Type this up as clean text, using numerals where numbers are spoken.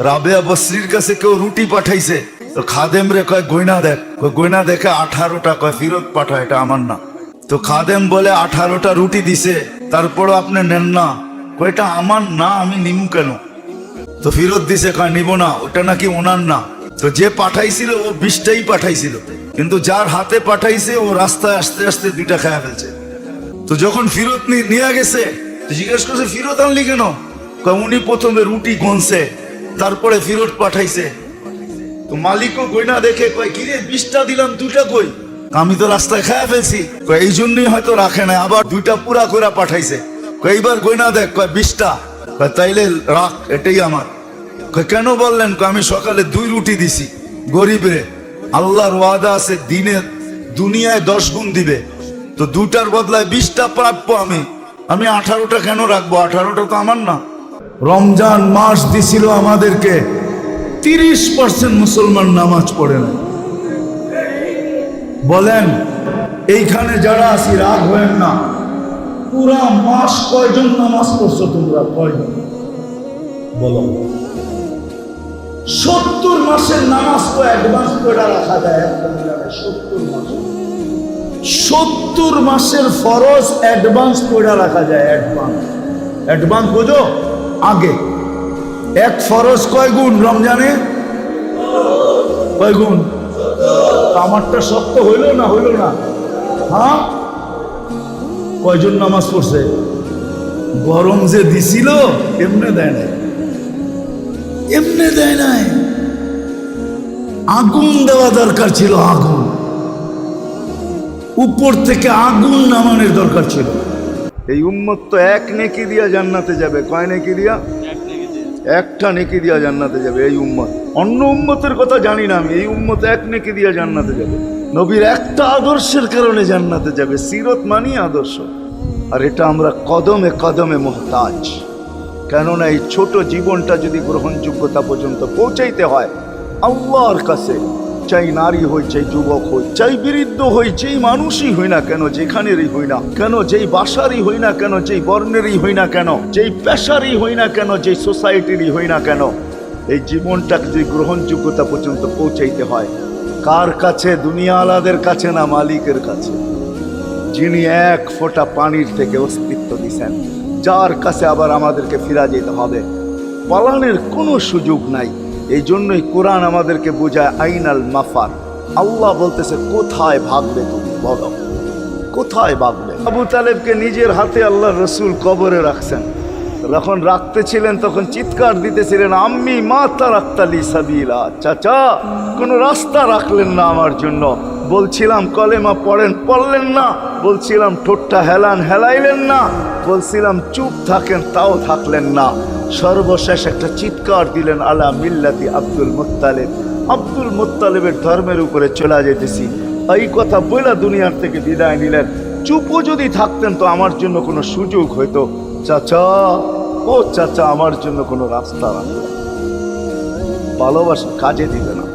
রাবেয়া বসরির কাছে কেউ রুটি পাঠাইছে, তো খাদেম রে কয় গয়না দেখ, গয়না দেখে 18টা, কয় ফিরত পাঠা, এটা আমার না। তো খাদেম বলে 18টা রুটি দিছে, তারপরও আপনি নেন না, কয় এটা আমার না, আমি নিমু কেন? তো ফিরত দিছে, কয় নিব না, ওটা নাকি ওনার না। তো যে পাঠাইছিল ও 20টাই পাঠাইছিল, কিন্তু যার হাতে পাঠাইছে ও রাস্তায় আসতে আসতে 2টা খায়া ফেলছে। তো যখন ফিরত নিয়ে গেছে, জিজ্ঞেস করছে ফিরত আনলি কেন? কয় উনি প্রথমে রুটি গনছে, তারপরে ফিরত পাঠাইছে। তো মালিকও গয়না দেখে কয় কিরে 20টা দিলাম, 2টা কই? আমি তো রাস্তায় খায়া ফেলছি। কয় এই জন্যই হয়তো রাখে না, আবার 2টা পুরা করে পাঠাইছে। কয় এইবার গয়না দেখ, কয় 20টা। কয় তাইলে রাখ, এটাই আমার। কয় কেন বললেন? কয় আমি সকালে 2 রুটি দিছি গরিবরে, আল্লাহর ওয়াদা আছে দিনে দুনিয়ায় 10 গুণ দিবে, তো 2টার বদলায় 20টা প্রাপ্য আমি 18টা কেন রাখবো? 18টা তো আমার না। রমজান মাস দিছিল আমাদেরকে, 30% মুসলমান নামাজ পড়ে না। বলেন এইখানে যারা আছি রাগ হয়েন না, পুরা মাস কয়জন নামাজ পড়ছো তোমরা? কয়জন বলো? 70 মাসের নামাজ তো অ্যাডভান্স করে রাখা যায়। 70 মাসের ফরজ অ্যাডভান্স করে রাখা যায়। অ্যাডভান্স বুঝো? আগে এক ফরজ কয় গুণ রমজানে? কয় গুণ? আমারটা শক্ত হইল না? হইল না? হ্যাঁ, কয়জন নামাজ পড়ছে? গরম যে দিছিল এমনে দেয় নাই, এমনে দেয় নাই, আগুন দেওয়া দরকার ছিল। আগুন উপর থেকে আগুন নামানোর দরকার ছিল। এই উম্মত তো 1 নেকি দিয়া জান্নাতে যাবে। কয় নেকি দিয়া? 1টা নেকি দিয়া জান্নাতে যাবে এই উম্মত। অন্য উম্মতের কথা জানি না আমি, এই উম্মত 1 নেকি দিয়া জান্নাতে যাবে। নবীর একটা আদর্শের কারণে জান্নাতে যাবে। সিরত মানি আদর্শ, আর এটা আমরা কদমে কদমে মুহতাজ। কেননা এই ছোট জীবনটা যদি গ্রহণযোগ্যতা পর্যন্ত পৌঁছাইতে হয় আল্লাহর কাছে, চাই নারী হই, চাই যুবক হই, চাই বৃদ্ধ হই, যেই মানুষই হই না কেন, যেখানেরই হই না কেন, যেই বাসারই হই না কেন, যেই বর্ণেরই হই না কেন, যেই পেশারই হই না কেন, যেই সোসাইটিরই হই না কেন, এই জীবনটাকে যদি গ্রহণযোগ্যতা পর্যন্ত পৌঁছাইতে হয় কার কাছে? দুনিয়া আলাদের কাছে না, মালিকের কাছে, যিনি 1 ফোঁটা পানির থেকে অস্তিত্ব দিছেন, যার কাছে আবার আমাদেরকে ফিরা যেতে হবে। পালানোর কোনো সুযোগ নাই। এই জন্যই কোরআন আমাদেরকে বোঝায় আইনাল মাফার। আল্লাহ বলতেছে কোথায় ভাগবে তুমি, বলো কোথায় ভাগবে? আবু তালেবকে নিজের হাতে আল্লাহ রসুল কবরে রাখছেন। যখন রাখতেছিলেন তখন চিৎকার দিতেছিলেন, আম্মি মা তারাক্তালি সাবিলা, চাচা কোনো রাস্তা রাখলেন না আমার জন্য। বলছিলাম কলেমা পড়েন, পড়লেন না। বলছিলাম ঠোঁটটা হেলান, হেলাইলেন না। বলছিলাম চুপ থাকেন, তাও থাকলেন না। সর্বশেষ একটা চিৎকার দিলেন, আলা মিল্লাতি আব্দুল মুত্তালিব, আব্দুল মুত্তালিবের ধর্মের উপরে চলে যেতেছি। এই কথা বইলা দুনিয়ার থেকে বিদায় নিলেন। চুপও যদি থাকতেন তো আমার জন্য কোনো সুযোগ হইতো। চাচা, ও চাচা, আমার জন্য কোনো রাস্তা রাখলেন। ভালোবাসা কাজে দিবে না।